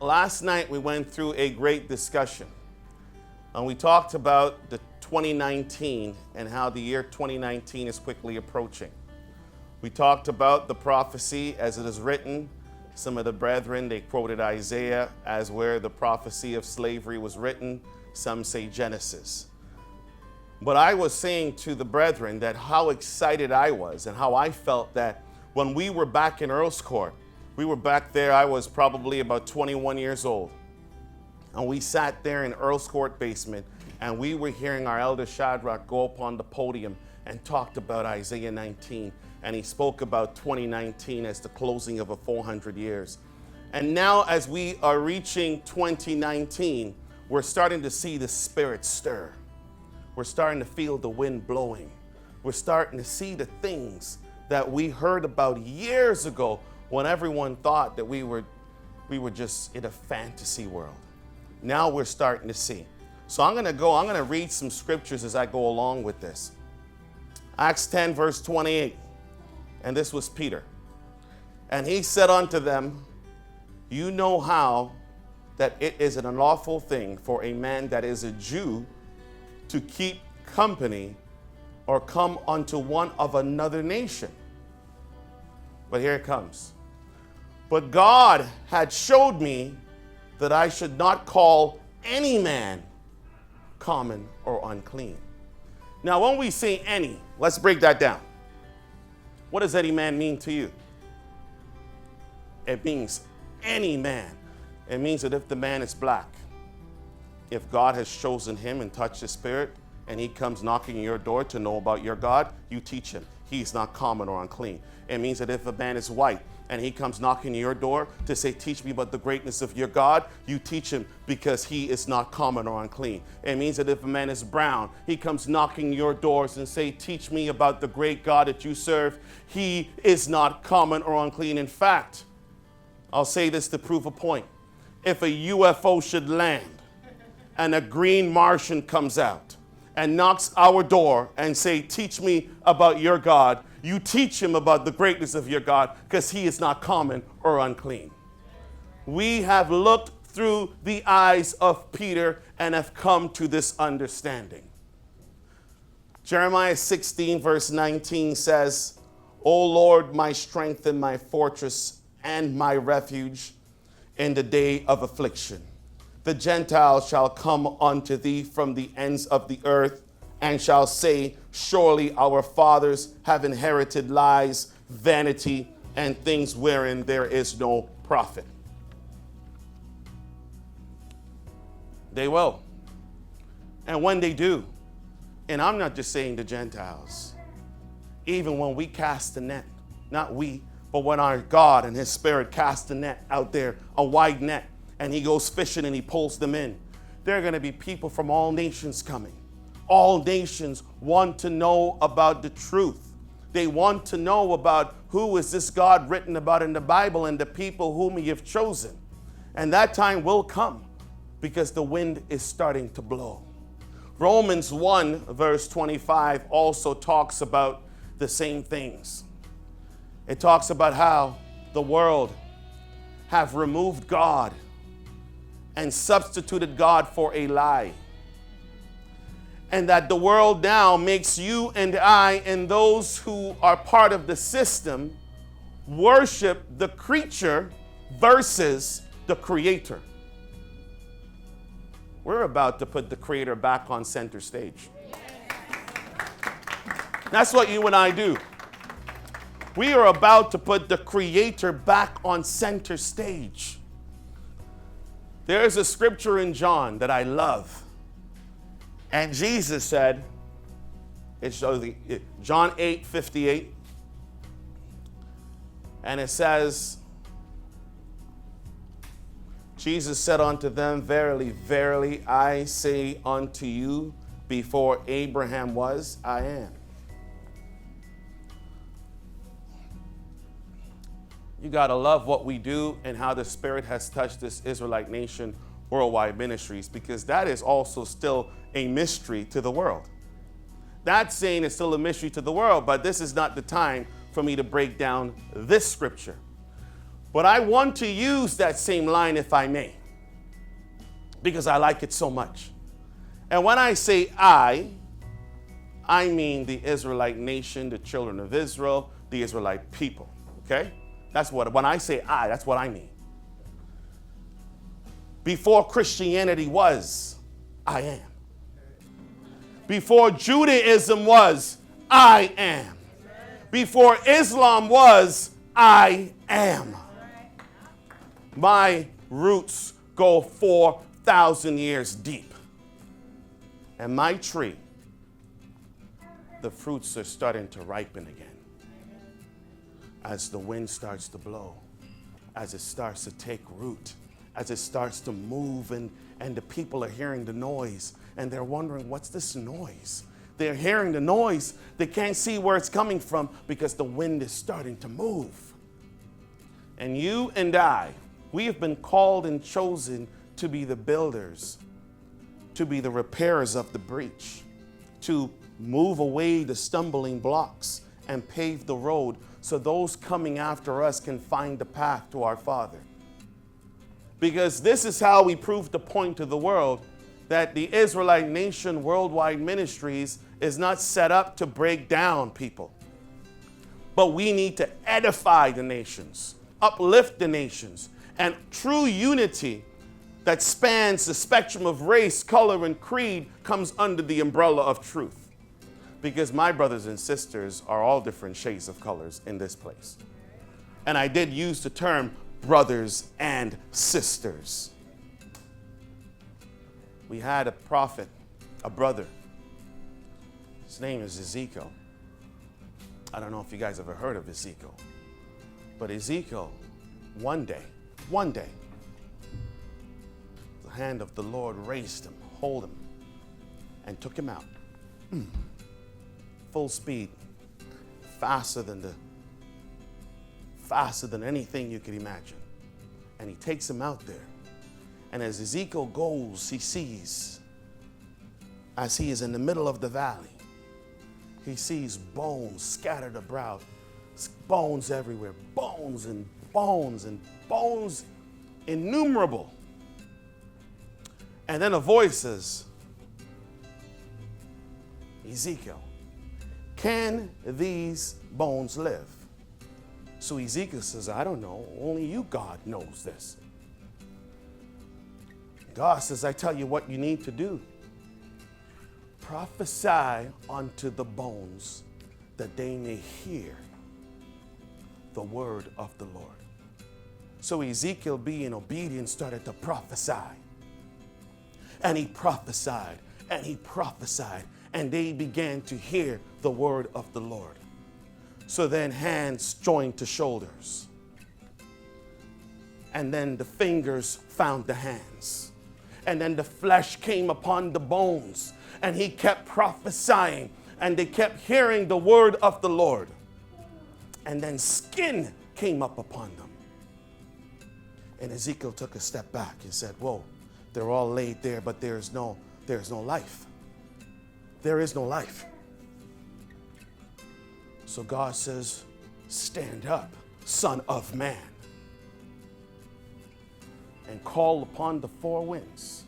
last night we went through a great discussion. And we talked about the 2019 and how the year 2019 is quickly approaching. We talked about the prophecy as it is written. Some of the brethren, they quoted Isaiah as where the prophecy of slavery was written. Some say Genesis. But I was saying to the brethren that how excited I was and how I felt that when we were back in Earl's Court, we were back there, I was probably about 21 years old. And we sat there in Earl's Court basement and we were hearing our elder Shadrach go up on the podium and talked about Isaiah 19. And he spoke about 2019 as the closing of a 400 years. And now as we are reaching 2019, we're starting to see the Spirit stir. We're starting to feel the wind blowing. We're starting to see the things that we heard about years ago when everyone thought that we were just in a fantasy world. Now we're starting to see. So I'm going to read some scriptures as I go along with this. Acts 10 verse 28. And this was Peter. And he said unto them, you know how that it is an unlawful thing for a man that is a Jew to keep company or come unto one of another nation. But here it comes. But God had showed me that I should not call any man common or unclean. Now, when we say any, let's break that down. What does any man mean to you? It means any man. It means that if the man is black, if God has chosen him and touched his spirit, and he comes knocking on your door to know about your God, you teach him. He's not common or unclean. It means that if a man is white and he comes knocking on your door to say, teach me about the greatness of your God, you teach him because he is not common or unclean. It means that if a man is brown, he comes knocking your doors and say, teach me about the great God that you serve. He is not common or unclean. In fact, I'll say this to prove a point. If a UFO should land and a green Martian comes out and knocks our door and say, teach me about your God, you teach him about the greatness of your God because he is not common or unclean. We have looked through the eyes of Peter and have come to this understanding. Jeremiah 16 verse 19 says, O Lord, my strength and my fortress and my refuge in the day of affliction. The Gentiles shall come unto thee from the ends of the earth, and shall say, surely our fathers have inherited lies, vanity, and things wherein there is no profit. They will. And when they do, and I'm not just saying the Gentiles, even when we cast the net, not we, but when our God and his spirit cast the net out there, a wide net, and he goes fishing and he pulls them in, there are going to be people from all nations coming. All nations want to know about the truth. They want to know about who is this God written about in the Bible and the people whom he have chosen. And that time will come because the wind is starting to blow. Romans 1 verse 25 also talks about the same things. It talks about how the world have removed God and substituted God for a lie. And that the world now makes you and I and those who are part of the system worship the creature versus the creator. We're about to put the creator back on center stage. That's what you and I do. We are about to put the creator back on center stage. There's a scripture in John that I love. And Jesus said, it's John 8:58. And it says, Jesus said unto them, verily, verily, I say unto you, before Abraham was, I am. You got to love what we do and how the Spirit has touched this Israelite nation, Worldwide Ministries, because that is also still a mystery to the world. That saying is still a mystery to the world, but this is not the time for me to break down this scripture. But I want to use that same line, if I may, because I like it so much. And when I say I mean the Israelite nation, the children of Israel, the Israelite people, okay? When I say I, that's what I mean. Before Christianity was, I am. Before Judaism was, I am. Before Islam was, I am. My roots go 4,000 years deep. And my tree, the fruits are starting to ripen again. As the wind starts to blow, as it starts to take root, as it starts to move, and the people are hearing the noise, and they're wondering, what's this noise? They're hearing the noise. They can't see where it's coming from because the wind is starting to move. And you and I, we have been called and chosen to be the builders, to be the repairers of the breach, to move away the stumbling blocks and pave the road so those coming after us can find the path to our Father. Because this is how we prove the point to the world that the Israelite Nation Worldwide Ministries is not set up to break down people. But we need to edify the nations, uplift the nations, and true unity that spans the spectrum of race, color, and creed comes under the umbrella of truth. Because my brothers and sisters are all different shades of colors in this place. And I did use the term brothers and sisters. We had a prophet, a brother. His name is Ezekiel. I don't know if you guys ever heard of Ezekiel. But Ezekiel, one day, the hand of the Lord raised him, hold him, and took him out. Full speed, faster than anything you could imagine. And he takes him out there. And as Ezekiel goes, he sees, as he is in the middle of the valley, he sees bones scattered abroad, bones everywhere, bones and bones and bones innumerable. And then a voice says, Ezekiel, can these bones live? So Ezekiel says, I don't know. Only you, God, knows this. God says, I tell you what you need to do. Prophesy unto the bones that they may hear the word of the Lord. So Ezekiel, being obedient, started to prophesy. And he prophesied, and he prophesied, and they began to hear the word of the Lord. So then hands joined to shoulders. And then the fingers found the hands. And then the flesh came upon the bones. And he kept prophesying. And they kept hearing the word of the Lord. And then skin came up upon them. And Ezekiel took a step back and said, whoa, they're all laid there, but there's no life. There is no life. So God says, stand up, Son of Man, and call upon the four winds.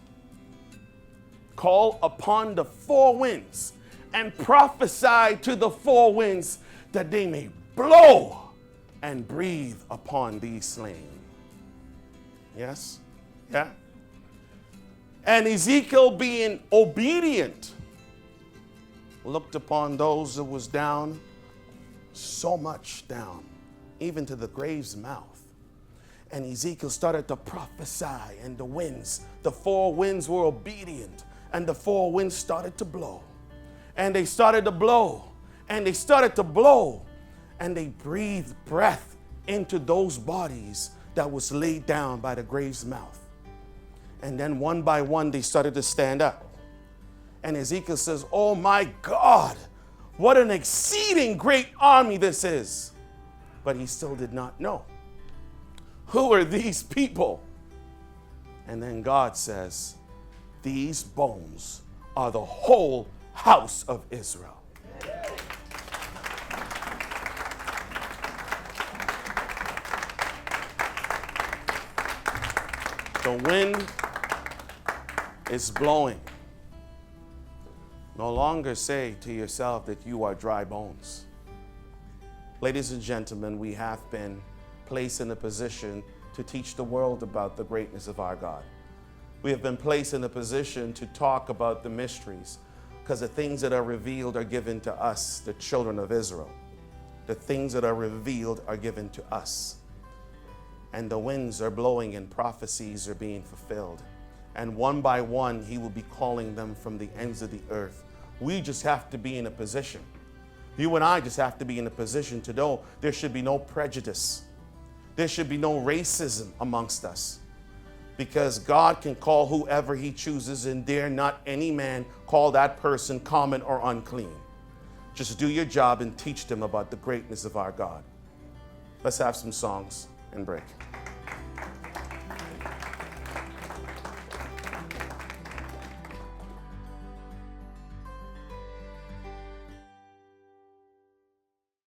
Call upon the four winds and prophesy to the four winds that they may blow and breathe upon these slain. Yes? Yeah? And Ezekiel, being obedient, looked upon those that was down, so much down, even to the grave's mouth. And Ezekiel started to prophesy, and the winds, the four winds were obedient, and the four winds started to blow. And they started to blow, and they started to blow, and they breathed breath into those bodies that was laid down by the grave's mouth. And then one by one, they started to stand up. And Ezekiel says, oh my God, what an exceeding great army this is. But he still did not know. Who are these people? And then God says, these bones are the whole house of Israel. The wind is blowing. No longer say to yourself that you are dry bones. Ladies and gentlemen, we have been placed in a position to teach the world about the greatness of our God. We have been placed in a position to talk about the mysteries, because the things that are revealed are given to us, the children of Israel. The things that are revealed are given to us. And the winds are blowing and prophecies are being fulfilled. And one by one, he will be calling them from the ends of the earth. We just have to be in a position. You and I just have to be in a position to know there should be no prejudice. There should be no racism amongst us. Because God can call whoever he chooses, and dare not any man call that person common or unclean. Just do your job and teach them about the greatness of our God. Let's have some songs and break.